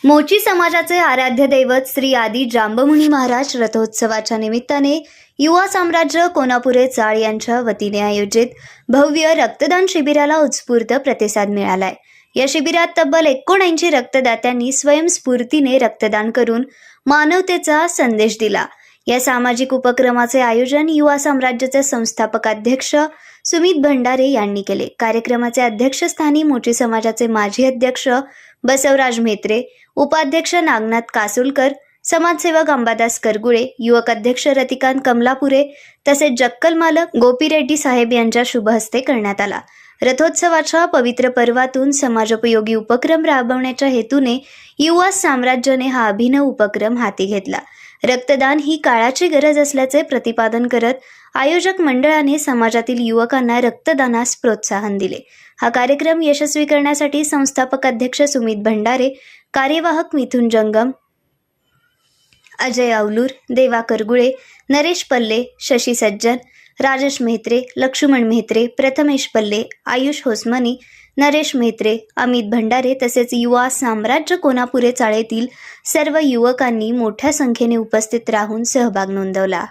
मोची समाजाचे आराध्य दैवत श्री आदी जांबमुनी महाराज रथोत्सवाच्या निमित्ताने युवा साम्राज्य कोनापुरे चाळ यांच्या वतीने आयोजित भव्य रक्तदान शिबिराला उत्स्फूर्त प्रतिसाद मिळालाय। या शिबिरात तब्बल 79 रक्तदात्यांनी स्वयंस्फूर्तीने रक्तदान करून मानवतेचा संदेश दिला। या सामाजिक उपक्रमाचे आयोजन युवा साम्राज्याचे संस्थापक अध्यक्ष सुमित भंडारे यांनी केले। कार्यक्रमाचे अध्यक्षस्थानी मोची समाजाचे माजी अध्यक्ष बसवराज म्हेत्रे, उपाध्यक्ष नागनाथ कासुलकर, समाजसेवक अंबादास करगुळे, युवक अध्यक्ष रतिकांत कमलापुरे तसेच जक्कल मालक गोपी रेड्डी साहेब यांच्या शुभ हस्ते करण्यात आला। रथोत्सवाच्या पवित्र पर्वातून समाजोपयोगी उपक्रम राबवण्याच्या हेतूने युवा साम्राज्याने हा अभिनव उपक्रम हाती घेतला। रक्तदान ही काळाची गरज असल्याचे प्रतिपादन करत आयोजक मंडळाने समाजातील युवकांना रक्तदानास प्रोत्साहन दिले। हा कार्यक्रम यशस्वी करण्यासाठी संस्थापक अध्यक्ष सुमित भंडारे, कार्यवाहक मिथुन जंगम, अजय अवलूर, देवा करगुळे, नरेश पल्ले, शशी सज्जन, राजेश म्हेत्रे, लक्ष्मण म्हेत्रे, प्रथमेश पल्ले, आयुष होसमनी, नरेश म्हेत्रे, अमित भंडारे तसेच युवा साम्राज्य कोनापुरे चाळेतील सर्व युवकांनी मोठ्या संख्येने उपस्थित राहून सहभाग नोंदवला।